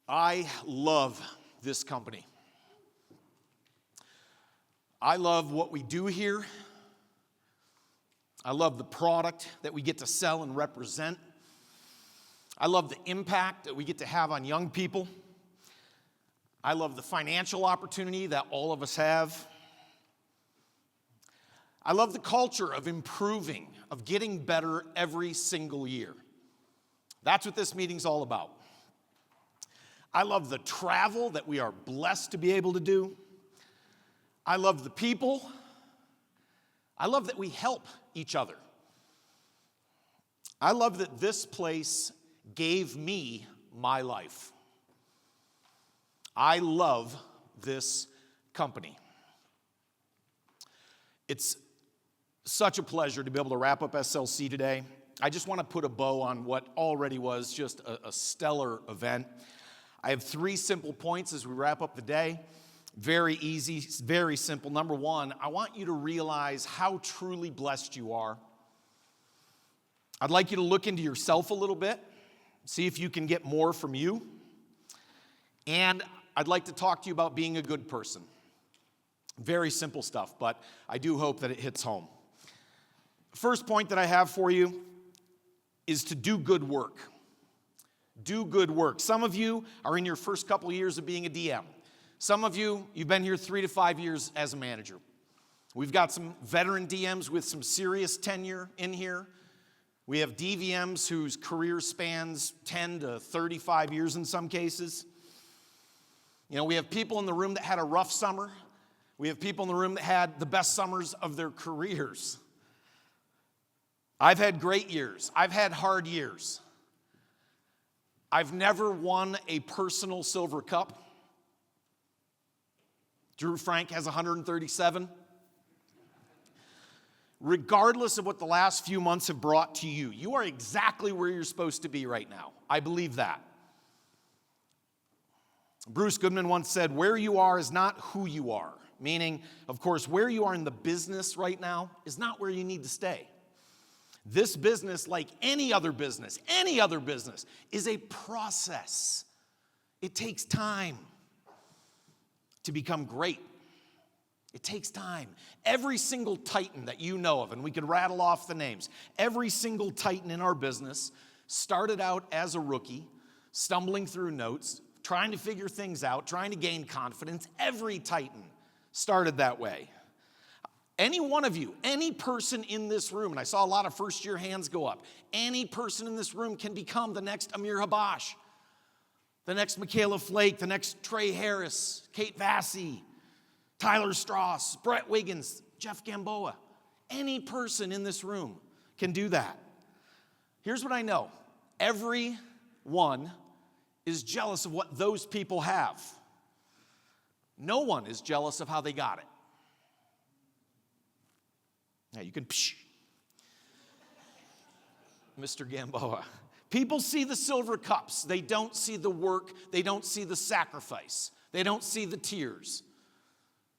I love this company. I love what we do here. I love the product that we get to sell and represent. I love the impact that we get to have on young people. I love the financial opportunity that all of us have. I love the culture of improving, of getting better every single year. That's what this meeting's all about. I love the travel that we are blessed to be able to do. I love the people. I love that we help each other. I love that this place gave me my life. I love this company. It's such a pleasure to be able to wrap up SLC today. I just want to put a bow on what already was just a stellar event. I have 3 simple points as we wrap up the day. Very easy, very simple. Number 1, I want you to realize how truly blessed you are. I'd like you to look into yourself a little bit, see if you can get more from you. And I'd like to talk to you about being a good person. Very simple stuff, but I do hope that it hits home. First point that I have for you is to do good work. Do good work. Some of you are in your first couple of years of being a DM. Some of you, you've been here 3 to 5 years as a manager. We've got some veteran DMs with some serious tenure in here. We have DVMs whose career spans 10 to 35 years in some cases. You know, we have people in the room that had a rough summer. We have people in the room that had the best summers of their careers. I've had great years. I've had hard years. I've never won a personal silver cup. Drew Frank has 137. Regardless of what the last few months have brought to you, you are exactly where you're supposed to be right now. I believe that. Bruce Goodman once said, where you are is not who you are. Meaning, of course, where you are in the business right now is not where you need to stay. This business, like any other business, is a process. It takes time to become great. It takes time. Every single titan that you know of, and we could rattle off the names, every single titan in our business started out as a rookie, stumbling through notes, trying to figure things out, trying to gain confidence. Every titan started that way. Any one of you, any person in this room, and I saw a lot of first-year hands go up, any person in this room can become the next Amir Habash, the next Michaela Flake, the next Trey Harris, Kate Vassy, Tyler Strauss, Brett Wiggins, Jeff Gamboa. Any person in this room can do that. Here's what I know. Everyone is jealous of what those people have. No one is jealous of how they got it. Now you can Mr. Gamboa. People see the silver cups. They don't see the work. They don't see the sacrifice. They don't see the tears.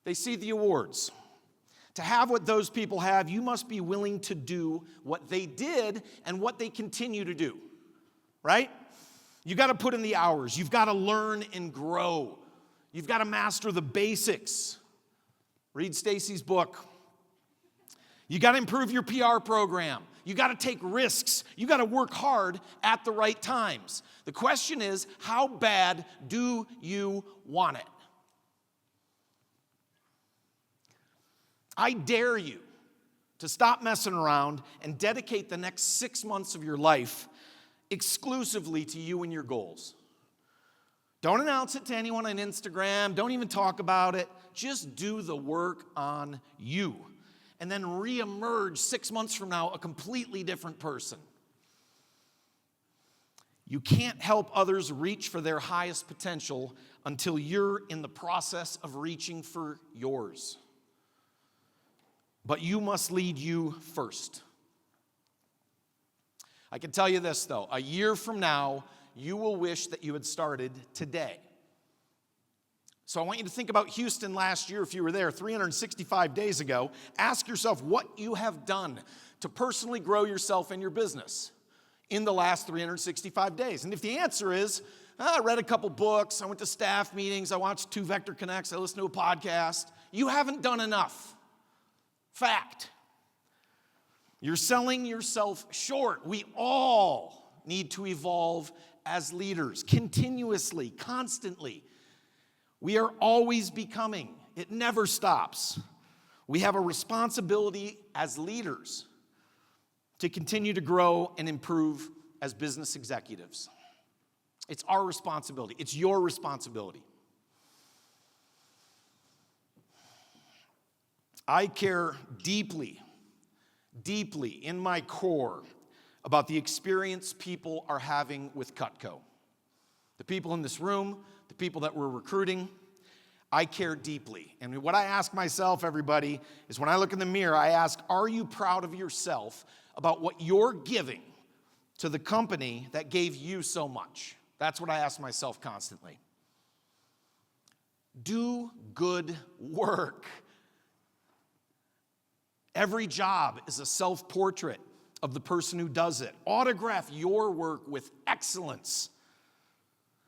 They see the awards. To have what those people have, you must be willing to do what they did and what they continue to do. Right? You got to put in the hours. You've got to learn and grow. You've got to master the basics. Read Stacy's book. You got to improve your PR program. You got to take risks. You got to work hard at the right times. The question is, how bad do you want it? I dare you to stop messing around and dedicate the next 6 months of your life exclusively to you and your goals. Don't announce it to anyone on Instagram. Don't even talk about it. Just do the work on you. And then reemerge 6 months from now a completely different person. You can't help others reach for their highest potential until you're in the process of reaching for yours. But you must lead you first. I can tell you this, though. A year from now, you will wish that you had started today. So I want you to think about Houston last year, if you were there 365 days ago. Ask yourself what you have done to personally grow yourself and your business in the last 365 days. And if the answer is, I read a couple books. I went to staff meetings. I watched 2 Vector Connects. I listened to a podcast. You haven't done enough. Fact. You're selling yourself short. We all need to evolve as leaders, continuously, constantly. We are always becoming. It never stops. We have a responsibility as leaders to continue to grow and improve as business executives. It's our responsibility. It's your responsibility. I care deeply, deeply in my core about the experience people are having with Cutco. The people in this room, the people that we're recruiting, I care deeply. And what I ask myself, everybody, is when I look in the mirror, I ask, are you proud of yourself about what you're giving to the company that gave you so much? That's what I ask myself constantly. Do good work. Every job is a self-portrait of the person who does it. Autograph your work with excellence.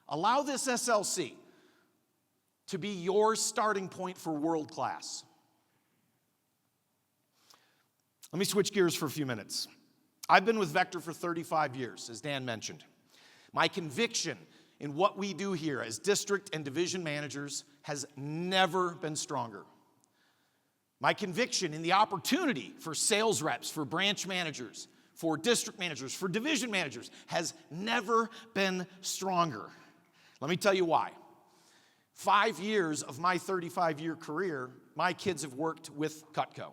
Allow this SLC to be your starting point for world class. Let me switch gears for a few minutes. I've been with Vector for 35 years, as Dan mentioned. My conviction in what we do here as district and division managers has never been stronger. My conviction in the opportunity for sales reps, for branch managers, for district managers, for division managers has never been stronger. Let me tell you why. 5 years of my 35-year career, my kids have worked with Cutco.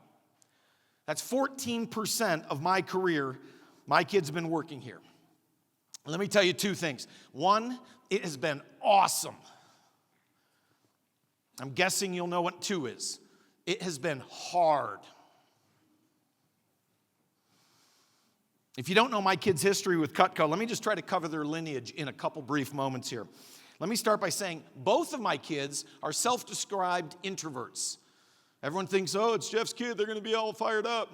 That's 14% of my career, my kids have been working here. Let me tell you 2 things. One, it has been awesome. I'm guessing you'll know what 2 is. It has been hard. If you don't know my kids' history with Cutco, let me just try to cover their lineage in a couple brief moments here. Let me start by saying both of my kids are self-described introverts. Everyone thinks, oh, it's Jeff's kid, they're going to be all fired up.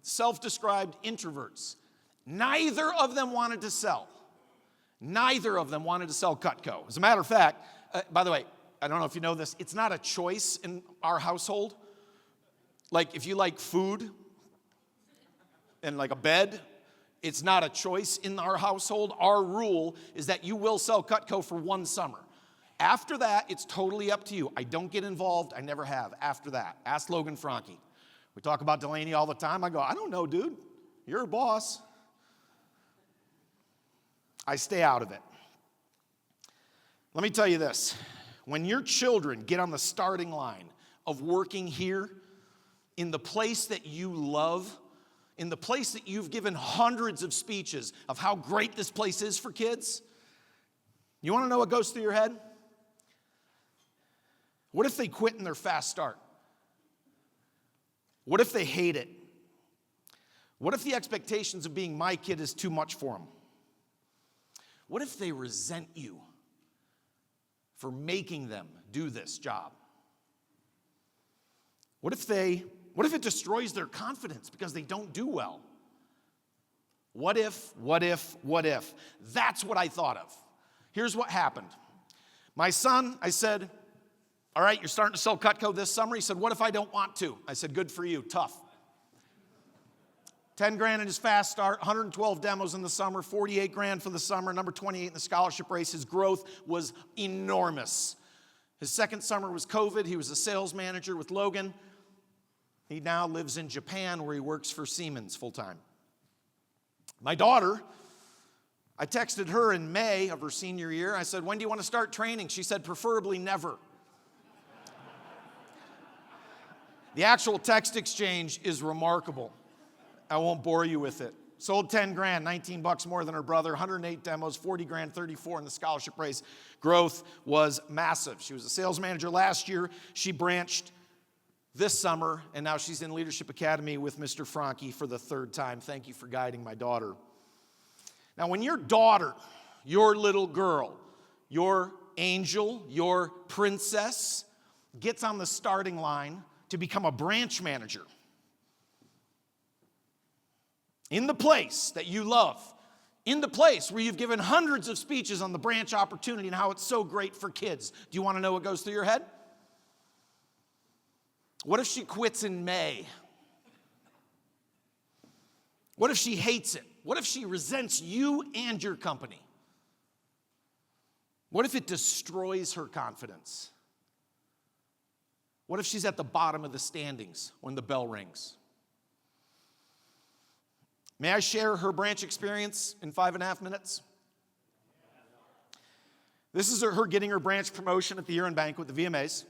Self-described introverts. Neither of them wanted to sell. Neither of them wanted to sell Cutco. As a matter of fact, by the way, I don't know if you know this, it's not a choice in our household. Like if you like food and like a bed, it's not a choice in our household. Our rule is that you will sell Cutco for 1 summer. After that, it's totally up to you. I don't get involved. I never have after that. Ask Logan Franke. We talk about Delaney all the time. I go, I don't know, dude. You're a boss. I stay out of it. Let me tell you this. When your children get on the starting line of working here in the place that you love, in the place that you've given hundreds of speeches of how great this place is for kids, you want to know what goes through your head? What if they quit in their fast start? What if they hate it? What if the expectations of being my kid is too much for them? What if they resent you for making them do this job? What if it destroys their confidence because they don't do well? What if? That's what I thought of. Here's what happened. My son, I said, all right, you're starting to sell Cutco this summer. He said, what if I don't want to? I said, good for you, tough. 10 grand in his fast start, 112 demos in the summer, 48 grand for the summer, number 28 in the scholarship race. His growth was enormous. His second summer was COVID. He was a sales manager with Logan. He now lives in Japan where he works for Siemens full-time. My daughter, I texted her in May of her senior year. I said, when do you want to start training? She said, preferably never. The actual text exchange is remarkable. I won't bore you with it. Sold 10 grand, 19 bucks more than her brother, 108 demos, 40 grand, 34 in the scholarship race. Growth was massive. She was a sales manager last year. She branched this summer, and now she's in Leadership Academy with Mr. Franke for the 3rd time. Thank you for guiding my daughter. Now, when your daughter, your little girl, your angel, your princess, gets on the starting line to become a branch manager in the place that you love, in the place where you've given hundreds of speeches on the branch opportunity and how it's so great for kids. Do you want to know what goes through your head? What if she quits in May? What if she hates it? What if she resents you and your company? What if it destroys her confidence? What if she's at the bottom of the standings when the bell rings? May I share her branch experience in 5.5 minutes? This is her getting her branch promotion at the year-end banquet with the VMAs.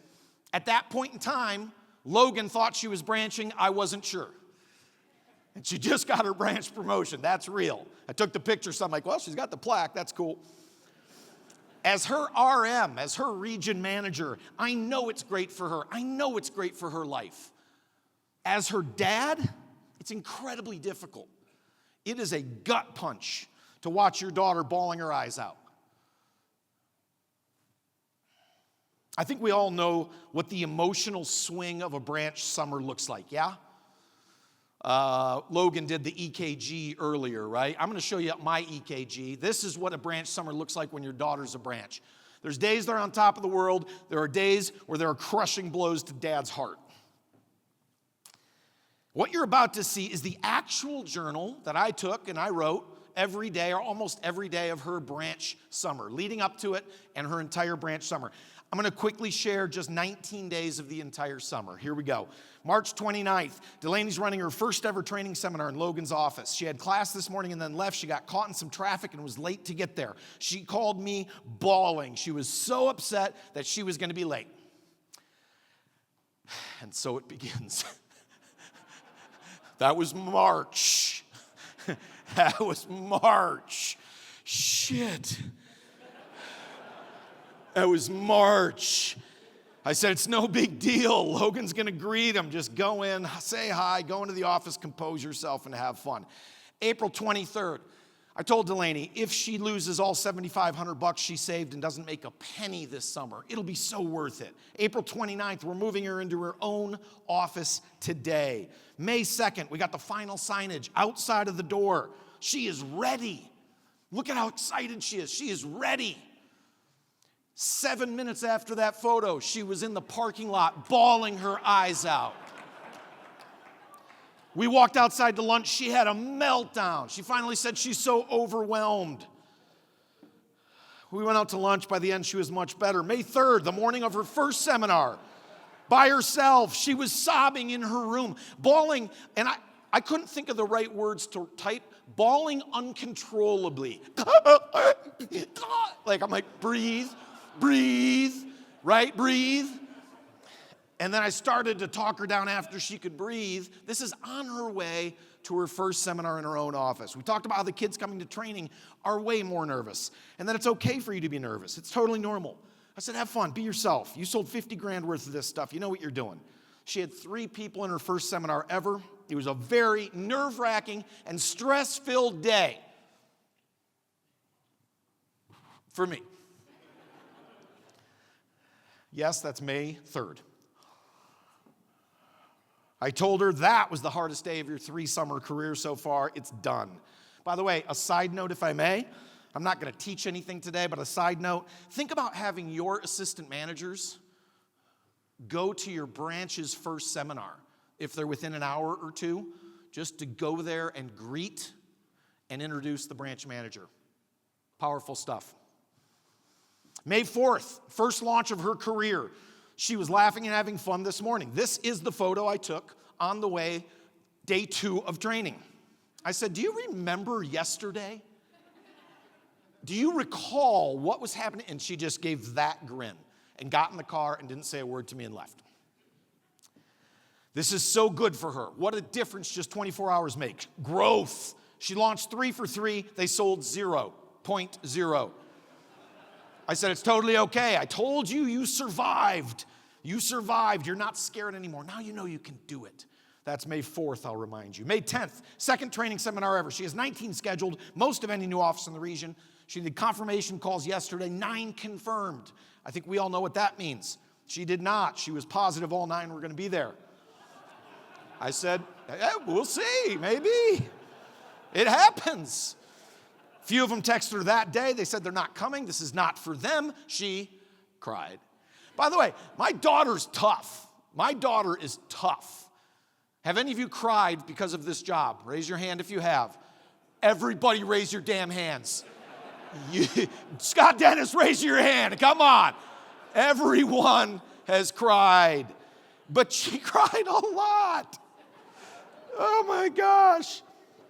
At that point in time, Logan thought she was branching. I wasn't sure. And she just got her branch promotion. That's real. I took the picture, so I'm like, well, she's got the plaque. That's cool. As her RM, as her region manager, I know it's great for her. I know it's great for her life. As her dad, it's incredibly difficult. It is a gut punch to watch your daughter bawling her eyes out. I think we all know what the emotional swing of a branch summer looks like, yeah? Logan did the EKG earlier, right? I'm going to show you my EKG. This is what a branch summer looks like when your daughter's a branch. There's days they're on top of the world. There are days where there are crushing blows to dad's heart. What you're about to see is the actual journal that I took and I wrote every day or almost every day of her branch summer, leading up to it and her entire branch summer. I'm going to quickly share just 19 days of the entire summer. Here we go. March 29th, Delaney's running her first ever training seminar in Logan's office. She had class this morning and then left. She got caught in some traffic and was late to get there. She called me bawling. She was so upset that she was going to be late. And so it begins. That was March. That was March. Shit. That was March. I said, it's no big deal. Logan's going to greet him. Just go in, say hi, go into the office, compose yourself, and have fun. April 23rd, I told Delaney, if she loses all $7,500 she saved and doesn't make a penny this summer, it'll be so worth it. April 29th, we're moving her into her own office today. May 2nd, we got the final signage outside of the door. She is ready. Look at how excited she is. She is ready. 7 minutes after that photo, she was in the parking lot bawling her eyes out. We walked outside to lunch. She had a meltdown. She finally said she's so overwhelmed. We went out to lunch. By the end, she was much better. May 3rd, the morning of her first seminar, by herself, she was sobbing in her room, bawling, and I couldn't think of the right words to type, bawling uncontrollably. I'm like, breathe, right? Breathe. And then I started to talk her down after she could breathe. This is on her way to her first seminar in her own office. We talked about how the kids coming to training are way more nervous and that it's okay for you to be nervous. It's totally normal. I said, have fun, be yourself. You sold 50 grand worth of this stuff. You know what you're doing. She had 3 people in her first seminar ever. It was a very nerve-wracking and stress-filled day for me. Yes, that's May 3rd. I told her that was the hardest day of your 3-summer career so far. It's done. By the way, a side note, if I may, I'm not going to teach anything today, but a side note, think about having your assistant managers go to your branch's first seminar, if they're within an hour or two, just to go there and greet and introduce the branch manager. Powerful stuff. May 4th, first launch of her career. She was laughing and having fun this morning. This is the photo I took on the way, day 2 of training. I said, do you remember yesterday? Do you recall what was happening? And she just gave that grin and got in the car and didn't say a word to me and left. This is so good for her. What a difference just 24 hours makes. Growth. She launched 3 for 3. They sold 0.0. I said, it's totally okay. I told you, you survived. You survived. You're not scared anymore. Now you know you can do it. That's May 4th, I'll remind you. May 10th, second training seminar ever. She has 19 scheduled, most of any new office in the region. She did confirmation calls yesterday, 9 confirmed. I think we all know what that means. She did not. She was positive all 9 were going to be there. I said, we'll see, maybe. It happens. Few of them texted her that day. They said they're not coming. This is not for them. She cried. By the way, my daughter's tough. My daughter is tough. Have any of you cried because of this job? Raise your hand if you have. Everybody raise your damn hands. Scott Dennis, raise your hand. Come on. Everyone has cried. But she cried a lot. Oh my gosh.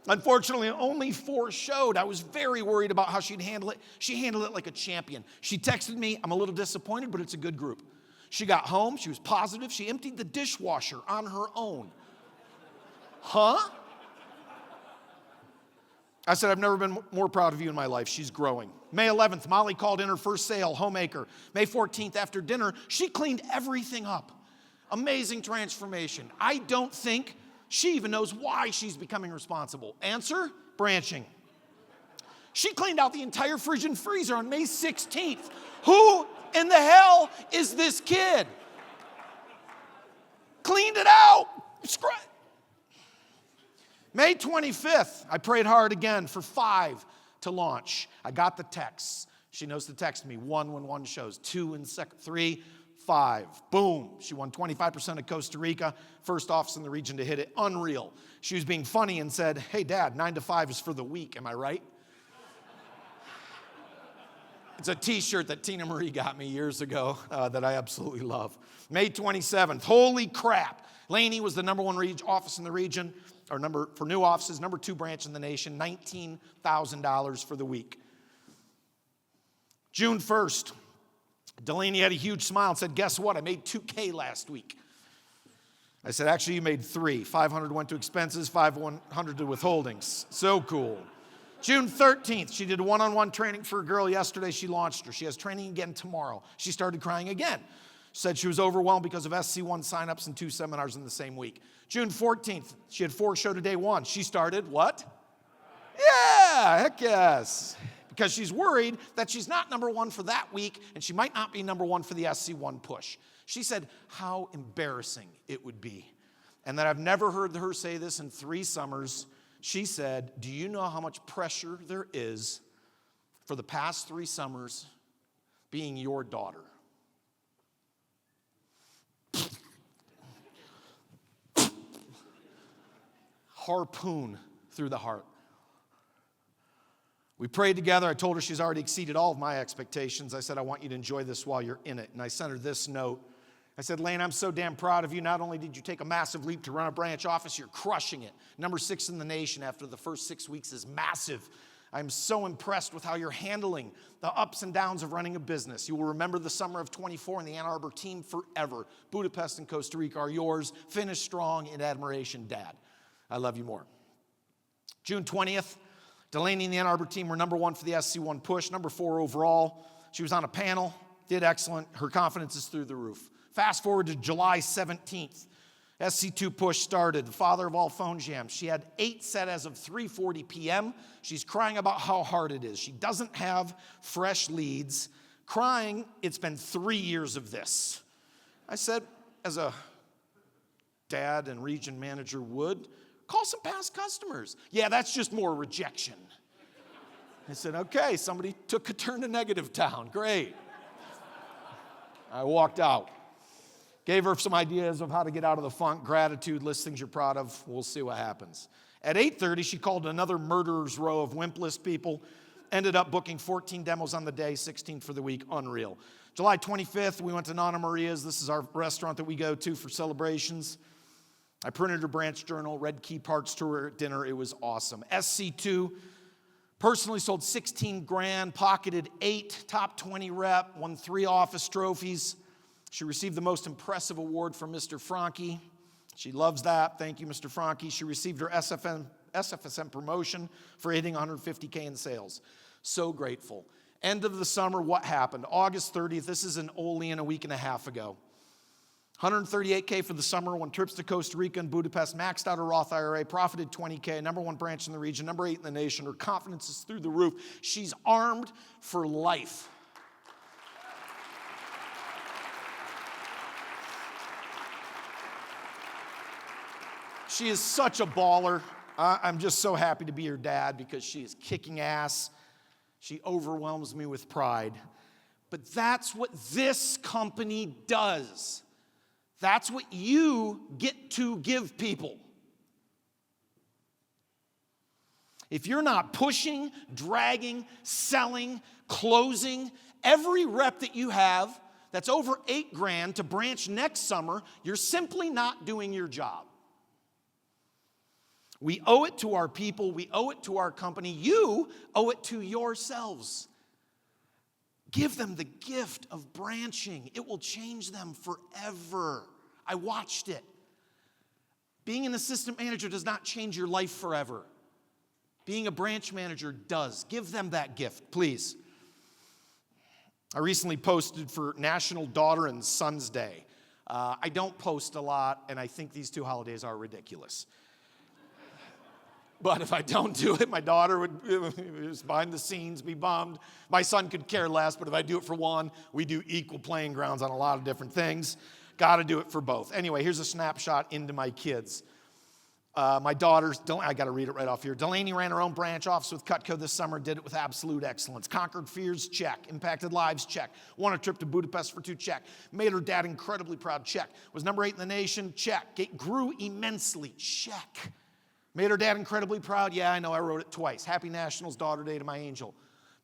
Unfortunately, only 4 showed. I was very worried about how she'd handle it. She handled it like a champion. She texted me, I'm a little disappointed, but it's a good group. She got home, she was positive. She emptied the dishwasher on her own. Huh? I said, I've never been more proud of you in my life. She's growing. May 11th, Molly called in her first sale, homemaker. May 14th, after dinner, she cleaned everything up. Amazing transformation. I don't think she even knows why she's becoming responsible. Answer, branching. She cleaned out the entire fridge and freezer on May 16th. Who in the hell is this kid? Cleaned it out. May 25th, I prayed hard again for 5 to launch. I got the texts. She knows to text me. 1 when 1 shows, 2 in second, 3, 5. Boom. She won 25% of Costa Rica. First office in the region to hit it. Unreal. She was being funny and said, hey, Dad, 9 to 5 is for the week. Am I right? It's a t-shirt that Tina Marie got me years ago that I absolutely love. May 27th. Holy crap. Laney was the number 1 office in the region, or for new offices, number 2 branch in the nation, $19,000 for the week. June 1st. Delaney had a huge smile and said, guess what? I made $2K last week. I said, actually, you made 3. 500 went to expenses, 500 to withholdings. So cool. June 13th, she did one-on-one training for a girl yesterday. She launched her. She has training again tomorrow. She started crying again. Said she was overwhelmed because of SC1 signups and 2 seminars in the same week. June 14th, she had 4 show to day 1. She started what? Yeah, heck yes. Because she's worried that she's not number 1 for that week and she might not be number 1 for the SC1 push. She said how embarrassing it would be. And that I've never heard her say this in 3 summers. She said, do you know how much pressure there is for the past 3 summers being your daughter? Harpoon through the heart. We prayed together. I told her she's already exceeded all of my expectations. I said, I want you to enjoy this while you're in it. And I sent her this note. I said, Lane, I'm so damn proud of you. Not only did you take a massive leap to run a branch office, you're crushing it. Number 6 in the nation after the first 6 weeks is massive. I'm so impressed with how you're handling the ups and downs of running a business. You will remember the summer of 24 and the Ann Arbor team forever. Budapest and Costa Rica are yours. Finish strong in admiration, Dad. I love you more. June 20th, Delaney and the Ann Arbor team were number 1 for the SC1 push, number 4 overall. She was on a panel, did excellent. Her confidence is through the roof. Fast forward to July 17th. SC2 push started, the father of all phone jams. She had 8 set as of 3:40 p.m. She's crying about how hard it is. She doesn't have fresh leads. Crying, it's been 3 years of this. I said, as a dad and region manager would, call some past customers. Yeah, that's just more rejection. I said, okay, somebody took a turn to negative town. Great. I walked out. Gave her some ideas of how to get out of the funk, gratitude, list things you're proud of. We'll see what happens. At 8:30, she called another murderer's row of wimp list people. Ended up booking 14 demos on the day, 16 for the week. Unreal. July 25th, we went to Nana Maria's. This is our restaurant that we go to for celebrations. I printed her branch journal, read key parts to her at dinner. It was awesome. SC2 personally sold 16 grand, pocketed 8, top 20 rep, won 3 office trophies. She received the most impressive award from Mr. Franke. She loves that. Thank you, Mr. Franke. She received her SFSM promotion for hitting 150K in sales. So grateful. End of the summer, what happened? August 30th, this is in Olean a week and a half ago. 138K for the summer, 1 trips to Costa Rica and Budapest, maxed out her Roth IRA, profited 20K, number 1 branch in the region, number 8 in the nation. Her confidence is through the roof. She's armed for life. She is such a baller. I'm just so happy to be her dad because she is kicking ass. She overwhelms me with pride. But that's what this company does. That's what you get to give people. If you're not pushing, dragging, selling, closing, every rep that you have that's over $8,000 to branch next summer, you're simply not doing your job. We owe it to our people. We owe it to our company. You owe it to yourselves. Give them the gift of branching. It will change them forever. I watched it. Being an assistant manager does not change your life forever. Being a branch manager does. Give them that gift, please. I recently posted for National Daughter and Sons Day. I don't post a lot, and I think these two holidays are ridiculous. But if I don't do it, my daughter would just behind the scenes be bummed. My son could care less, but if I do it for one, we do equal playing grounds on a lot of different things. Got to do it for both. Anyway, here's a snapshot into my kids. My daughters, I got to read it right off here. Delaney ran her own branch office with Cutco this summer, did it with absolute excellence. Conquered fears, check. Impacted lives, check. Won a trip to Budapest for 2, check. Made her dad incredibly proud, check. Was number 8 in the nation, check. Grew immensely, check. Made her dad incredibly proud, yeah, I know, I wrote it twice. Happy Nationals Daughter Day to my angel.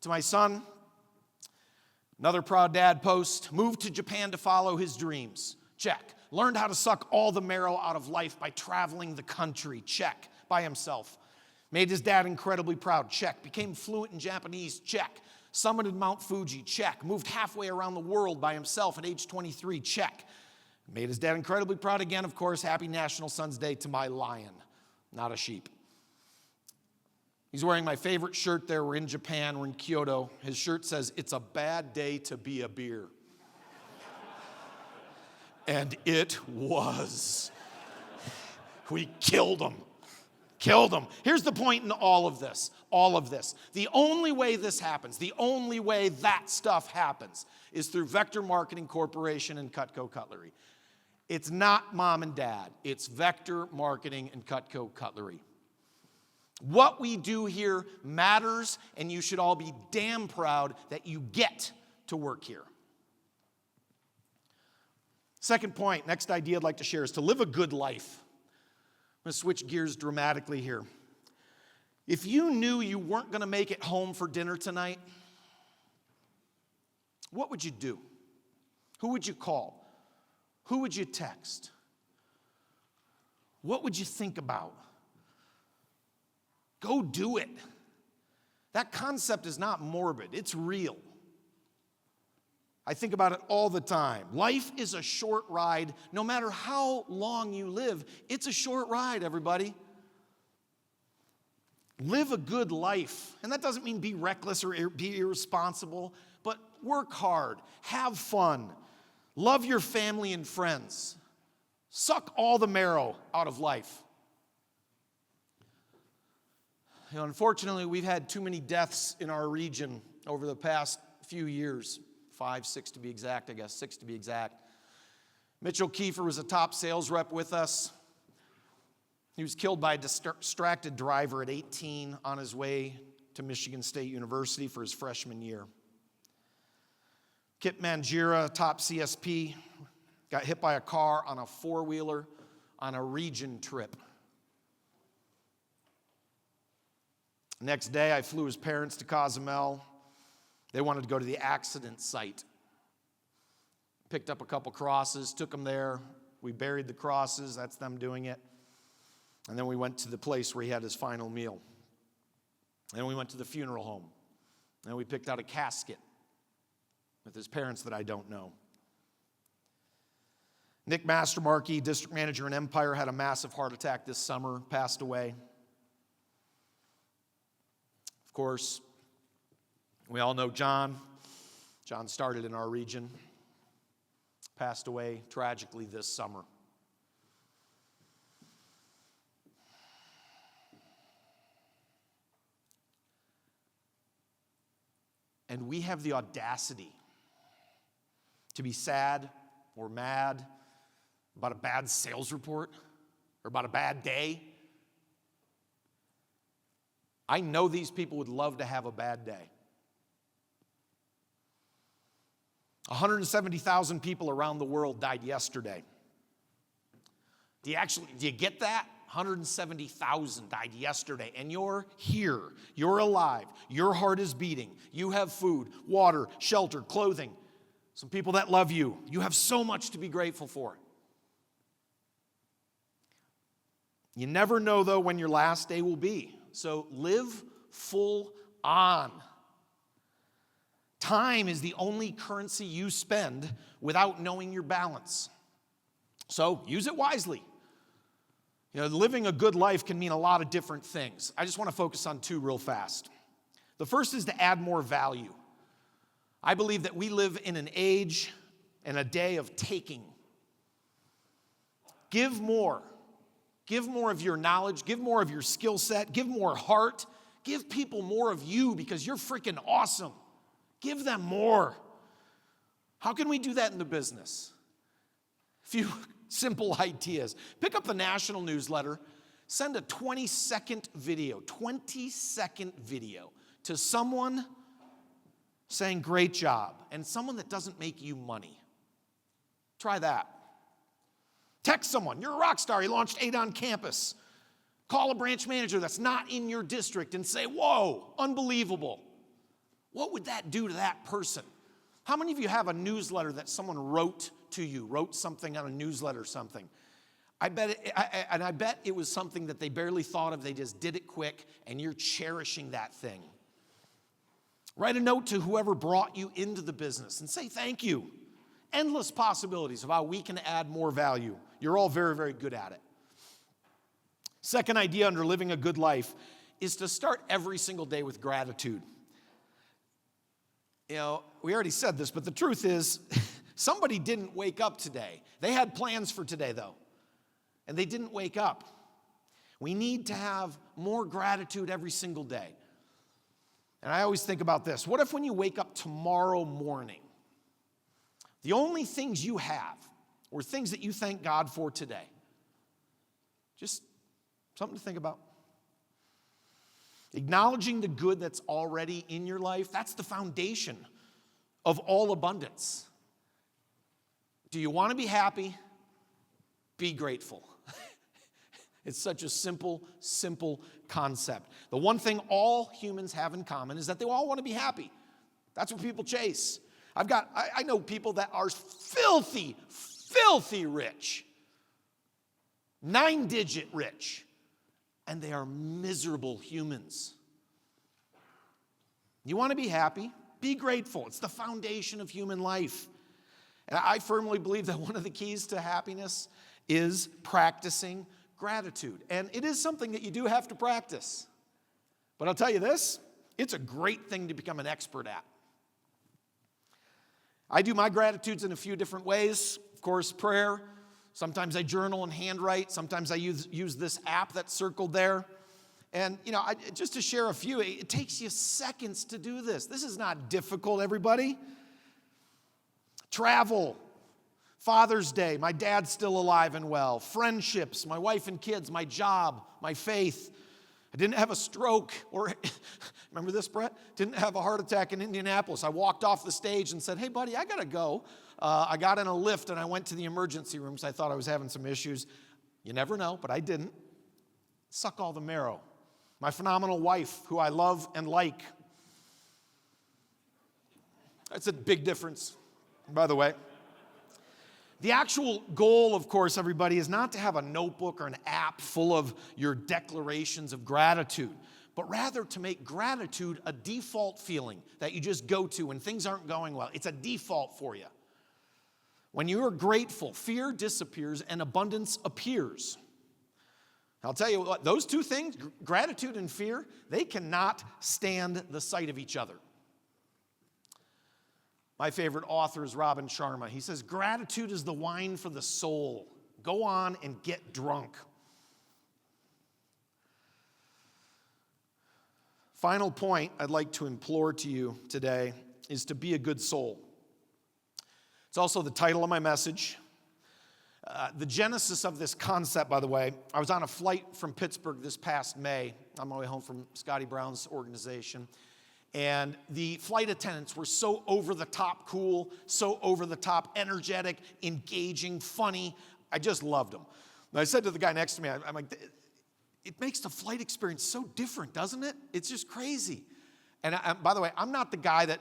To my son, another proud dad post. Moved to Japan to follow his dreams, check. Learned how to suck all the marrow out of life by traveling the country, check, by himself. Made his dad incredibly proud, check. Became fluent in Japanese, check. Summited Mount Fuji, check. Moved halfway around the world by himself at age 23, check. Made his dad incredibly proud again, of course. Happy National Sons Day to my lion, not a sheep. He's wearing my favorite shirt there. We're in Japan, we're in Kyoto. His shirt says, "It's a bad day to be a beer." And it was. We killed him. Killed him. Here's the point in all of this. The only way this happens, the only way that stuff happens is through Vector Marketing Corporation and Cutco Cutlery. It's not mom and dad. It's Vector Marketing and Cutco Cutlery. What we do here matters, and you should all be damn proud that you get to work here. Second point, next idea I'd like to share is to live a good life. I'm going to switch gears dramatically here. If you knew you weren't going to make it home for dinner tonight, what would you do? Who would you call? Who would you text? What would you think about? Go do it. That concept is not morbid, it's real. I think about it all the time. Life is a short ride. No matter how long you live, it's a short ride, everybody. Live a good life. And that doesn't mean be reckless or be irresponsible, but work hard, have fun, love your family and friends, suck all the marrow out of life. You know, unfortunately, we've had too many deaths in our region over the past few years. 5, 6 to be exact, I guess, 6 to be exact. Mitchell Kiefer was a top sales rep with us. He was killed by a distracted driver at 18 on his way to Michigan State University for his freshman year. Kip Mangira, top CSP, got hit by a car on a 4-wheeler on a region trip. Next day, I flew his parents to Cozumel. They wanted to go to the accident site. Picked up a couple crosses, took them there. We buried the crosses, that's them doing it. And then we went to the place where he had his final meal. And we went to the funeral home. And we picked out a casket with his parents that I don't know. Nick Mastermarkey, district manager in Empire, had a massive heart attack this summer, passed away. Of course, we all know John. John started in our region, passed away tragically this summer. And we have the audacity to be sad or mad about a bad sales report or about a bad day. I know these people would love to have a bad day. 170,000 people around the world died yesterday. Do you get that? 170,000 died yesterday, and you're here. You're alive. Your heart is beating. You have food, water, shelter, clothing. Some people that love you. You have so much to be grateful for. You never know, though, when your last day will be. So live full on. Time is the only currency you spend without knowing your balance. So use it wisely. Living a good life can mean a lot of different things. I just want to focus on two real fast. The first is to add more value. I believe that we live in an age and a day of taking. Give more. Give more of your knowledge. Give more of your skill set. Give more heart. Give people more of you because you're freaking awesome. Give them more. How can we do that in the business? A few simple ideas. Pick up the national newsletter. Send a 20-second video to someone saying great job and someone that doesn't make you money. Try that. Text someone. You're a rock star. You launched 8 on campus. Call a branch manager that's not in your district and say, whoa, unbelievable. What would that do to that person? How many of you have a newsletter that someone wrote to you, wrote something on a newsletter or something? I bet it was something that they barely thought of. They just did it quick, and you're cherishing that thing. Write a note to whoever brought you into the business and say thank you. Endless possibilities of how we can add more value. You're all very, very good at it. Second idea under living a good life is to start every single day with gratitude. We already said this, but the truth is, somebody didn't wake up today. They had plans for today, though, and they didn't wake up. We need to have more gratitude every single day. And I always think about this. What if when you wake up tomorrow morning, the only things you have were things that you thank God for today? Just something to think about. Acknowledging the good that's already in your life, that's the foundation of all abundance. Do you want to be happy? Be grateful. It's such a simple, simple concept. The one thing all humans have in common is that they all want to be happy. That's what people chase. I know people that are filthy rich. 9-digit rich. And they are miserable humans. You want to be happy? Be grateful. It's the foundation of human life. And I firmly believe that one of the keys to happiness is practicing gratitude. And it is something that you do have to practice. But I'll tell you this, it's a great thing to become an expert at. I do my gratitudes in a few different ways. Of course, prayer. Sometimes I journal and handwrite. Sometimes I use this app that's circled there. And, just to share a few, it takes you seconds to do this. This is not difficult, everybody. Travel. Father's Day. My dad's still alive and well. Friendships. My wife and kids. My job. My faith. I didn't have a stroke or, remember this, Brett? Didn't have a heart attack in Indianapolis. I walked off the stage and said, hey, buddy, I got to go. I got in a lift and I went to the emergency room because I thought I was having some issues. You never know, but I didn't. Suck all the marrow. My phenomenal wife, who I love and like. That's a big difference, by the way. The actual goal, of course, everybody, is not to have a notebook or an app full of your declarations of gratitude, but rather to make gratitude a default feeling that you just go to when things aren't going well. It's a default for you. When you are grateful, fear disappears and abundance appears. I'll tell you what, those two things, gratitude and fear, they cannot stand the sight of each other. My favorite author is Robin Sharma. He says, gratitude is the wine for the soul. Go on and get drunk. Final point I'd like to implore to you today is to be a good soul. It's also the title of my message. The genesis of this concept, by the way, I was on a flight from Pittsburgh this past May on my way home from Scotty Brown's organization. And the flight attendants were so over the top cool, so over the top energetic, engaging, funny. I just loved them. And I said to the guy next to me, I'm like, it makes the flight experience so different, doesn't it? It's just crazy. And by the way, I'm not the guy that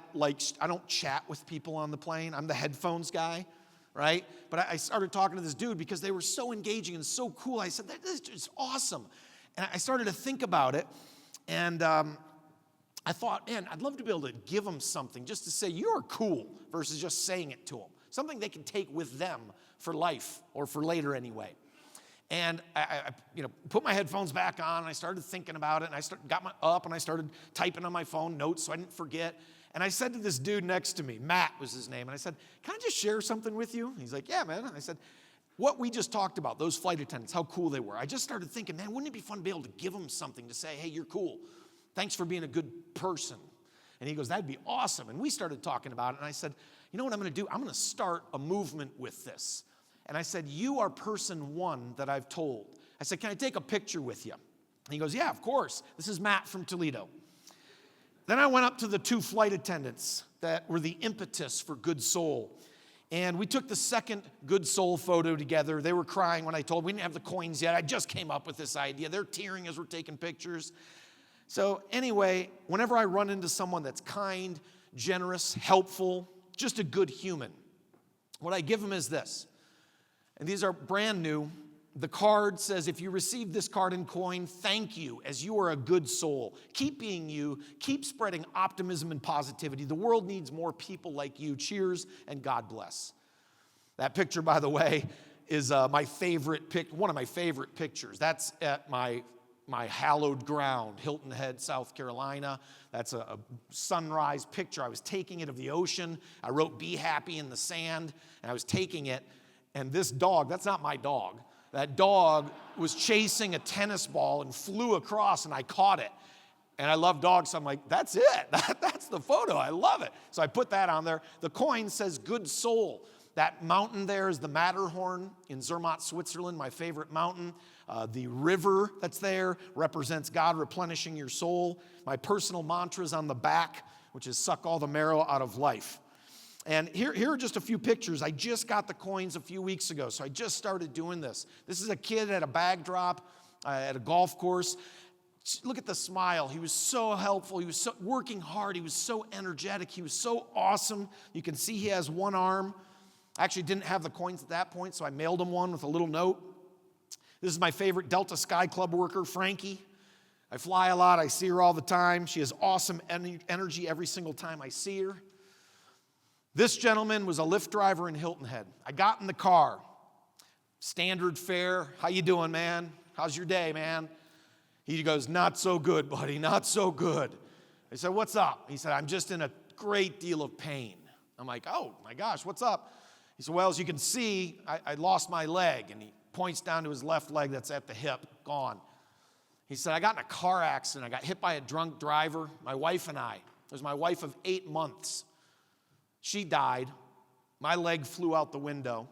I don't chat with people on the plane. I'm the headphones guy, right? But I started talking to this dude because they were so engaging and so cool. I said, this is just awesome. And I started to think about it. And I thought, man, I'd love to be able to give them something just to say, you're cool, versus just saying it to them. Something they can take with them for life, or for later anyway. And I put my headphones back on, and I started thinking about it, and I got up, and I started typing on my phone notes so I didn't forget. And I said to this dude next to me, Matt was his name, and I said, can I just share something with you? He's like, yeah, man. And I said, what we just talked about, those flight attendants, how cool they were. I just started thinking, man, wouldn't it be fun to be able to give them something to say, hey, you're cool. Thanks for being a good person. And he goes, that'd be awesome. And we started talking about it, and I said, you know what I'm going to do? I'm going to start a movement with this. And I said, you are person one that I've told. I said, can I take a picture with you? And he goes, yeah, of course. This is Matt from Toledo. Then I went up to the two flight attendants that were the impetus for Good Soul. And we took the second Good Soul photo together. They were crying when I told them. We didn't have the coins yet. I just came up with this idea. They're tearing as we're taking pictures. So anyway, whenever I run into someone that's kind, generous, helpful, just a good human, what I give them is this. And these are brand new. The card says, if you receive this card in coin, thank you, as you are a good soul. Keep being you. Keep spreading optimism and positivity. The world needs more people like you. Cheers, and God bless. That picture, by the way, is one of my favorite pictures. That's at my hallowed ground, Hilton Head, South Carolina. That's a sunrise picture. I was taking it of the ocean. I wrote, be happy in the sand, and I was taking it. And this dog, that's not my dog. That dog was chasing a tennis ball and flew across, and I caught it. And I love dogs, so I'm like, that's it. That's the photo. I love it. So I put that on there. The coin says Good Soul. That mountain there is the Matterhorn in Zermatt, Switzerland, my favorite mountain. The river that's there represents God replenishing your soul. My personal mantra is on the back, which is suck all the marrow out of life. And here are just a few pictures. I just got the coins a few weeks ago, so I just started doing this. This is a kid at a bag drop at a golf course. Look at the smile. He was so helpful. He was working hard. He was so energetic. He was so awesome. You can see he has one arm. I actually didn't have the coins at that point, so I mailed him one with a little note. This is my favorite Delta Sky Club worker, Frankie. I fly a lot. I see her all the time. She has awesome energy every single time I see her. This gentleman was a Lyft driver in Hilton Head. I got in the car. Standard fare. How you doing, man? How's your day, man? He goes, not so good, buddy, not so good. I said, what's up? He said, I'm just in a great deal of pain. I'm like, oh my gosh, what's up? He said, well, as you can see, I lost my leg. And he points down to his left leg that's at the hip, gone. He said, I got in a car accident. I got hit by a drunk driver, my wife and I. It was my wife of 8 months. She died. My leg flew out the window.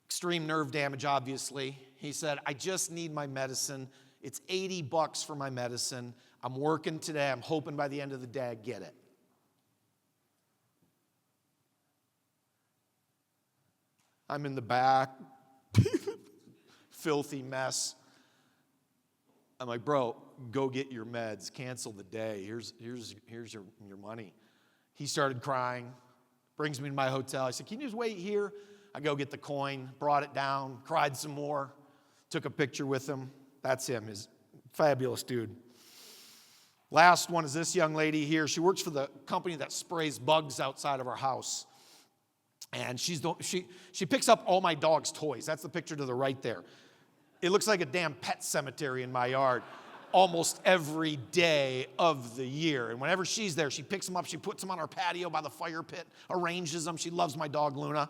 Extreme nerve damage, obviously. He said, I just need my medicine. It's $80 for my medicine. I'm working today. I'm hoping by the end of the day I get it. I'm in the back. Filthy mess. I'm like, bro, go get your meds. Cancel the day. Here's your money. He started crying, brings me to my hotel. I said, can you just wait here? I go get the coin, brought it down, cried some more, took a picture with him. That's him, his fabulous dude. Last one is this young lady here. She works for the company that sprays bugs outside of our house. And she picks up all my dog's toys. That's the picture to the right there. It looks like a damn pet cemetery in my yard almost every day of the year. And whenever she's there, she picks them up, she puts them on our patio by the fire pit, arranges them. She loves my dog, Luna.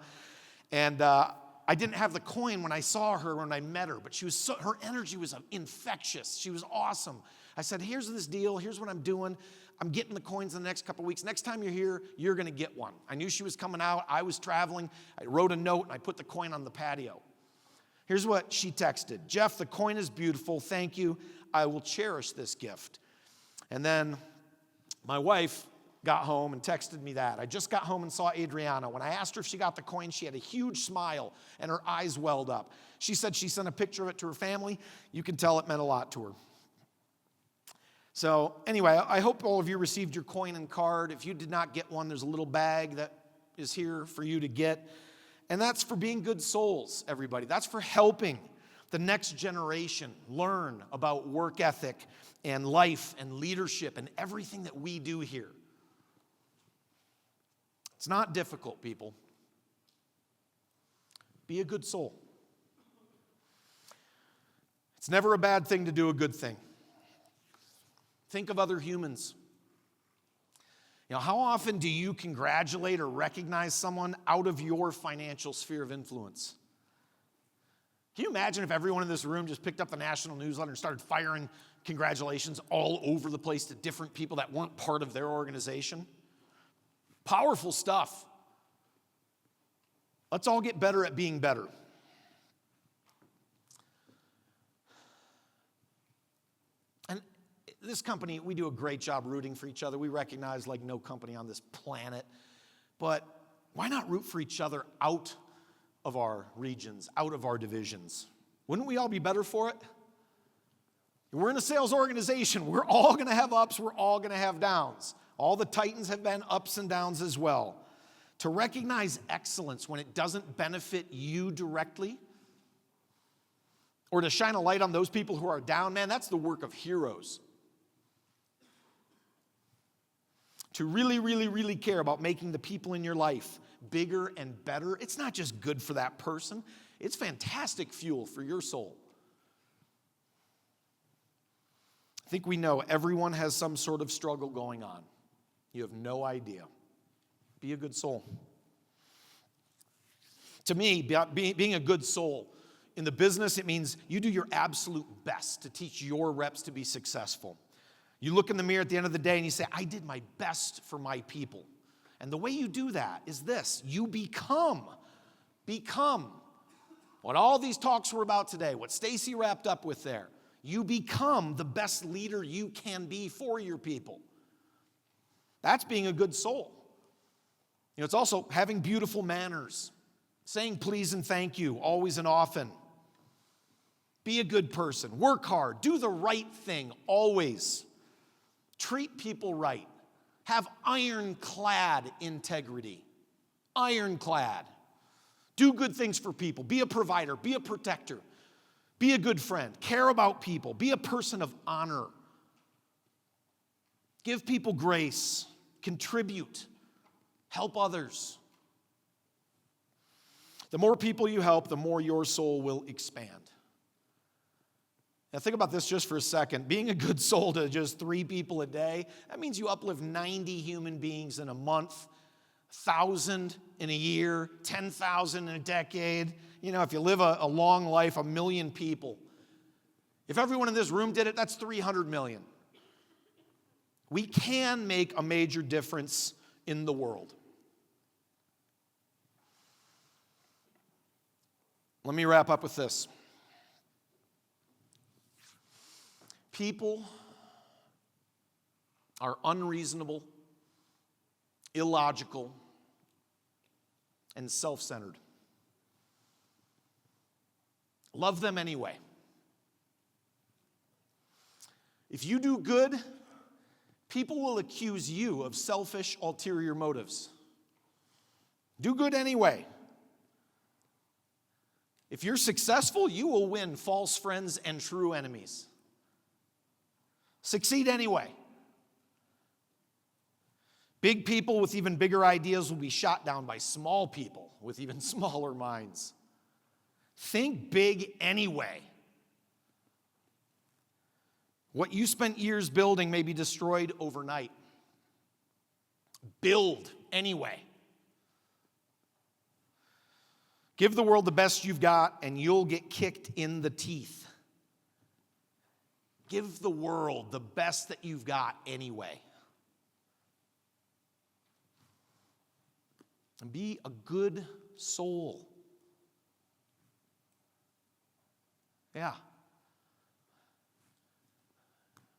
And I didn't have the coin when I saw her, when I met her, but her energy was infectious. She was awesome. I said, here's this deal. Here's what I'm doing. I'm getting the coins in the next couple of weeks. Next time you're here, you're going to get one. I knew she was coming out. I was traveling. I wrote a note, and I put the coin on the patio. Here's what she texted. Jeff, the coin is beautiful. Thank you. I will cherish this gift. And then my wife got home and texted me that. I just got home and saw Adriana. When I asked her if she got the coin, she had a huge smile and her eyes welled up. She said she sent a picture of it to her family. You can tell it meant a lot to her. So anyway, I hope all of you received your coin and card. If you did not get one, there's a little bag that is here for you to get. And that's for being good souls, everybody. That's for helping the next generation learn about work ethic and life and leadership and everything that we do here. It's not difficult, people. Be a good soul. It's never a bad thing to do a good thing. Think of other humans. How often do you congratulate or recognize someone out of your financial sphere of influence? Can you imagine if everyone in this room just picked up the national newsletter and started firing congratulations all over the place to different people that weren't part of their organization? Powerful stuff. Let's all get better at being better. And this company, we do a great job rooting for each other. We recognize like no company on this planet. But why not root for each other out of our regions, out of our divisions? Wouldn't we all be better for it? We're in a sales organization. We're all going to have ups. We're all going to have downs. All the titans have been ups and downs as well. To recognize excellence when it doesn't benefit you directly, or to shine a light on those people who are down, man, that's the work of heroes. To really, really, really care about making the people in your life bigger and better, it's not just good for that person, it's fantastic fuel for your soul. I think we know everyone has some sort of struggle going on. You have no idea. Be a good soul. To me, being a good soul in the business, it means you do your absolute best to teach your reps to be successful. You look in the mirror at the end of the day and you say, I did my best for my people. And the way you do that is this: you become what all these talks were about today, what Stacy wrapped up with there. You become the best leader you can be for your people. That's being a good soul. It's also having beautiful manners, saying please and thank you always and often. Be a good person. Work hard. Do the right thing always. Treat people right. Have ironclad integrity. Ironclad. Do good things for people. Be a provider. Be a protector. Be a good friend. Care about people. Be a person of honor. Give people grace. Contribute. Help others. The more people you help, the more your soul will expand. Now think about this just for a second. Being a good soul to just 3 people a day, that means you uplift 90 human beings in a month, 1,000 in a year, 10,000 in a decade. If you live a long life, 1 million people. If everyone in this room did it, that's 300 million. We can make a major difference in the world. Let me wrap up with this. People are unreasonable, illogical, and self-centered. Love them anyway. If you do good, people will accuse you of selfish, ulterior motives. Do good anyway. If you're successful, you will win false friends and true enemies. Succeed anyway. Big people with even bigger ideas will be shot down by small people with even smaller minds. Think big anyway. What you spent years building may be destroyed overnight. Build anyway. Give the world the best you've got, and you'll get kicked in the teeth. Give the world the best that you've got anyway. And be a good soul. Yeah.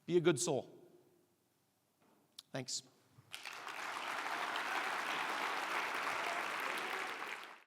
Be a good soul. Thanks.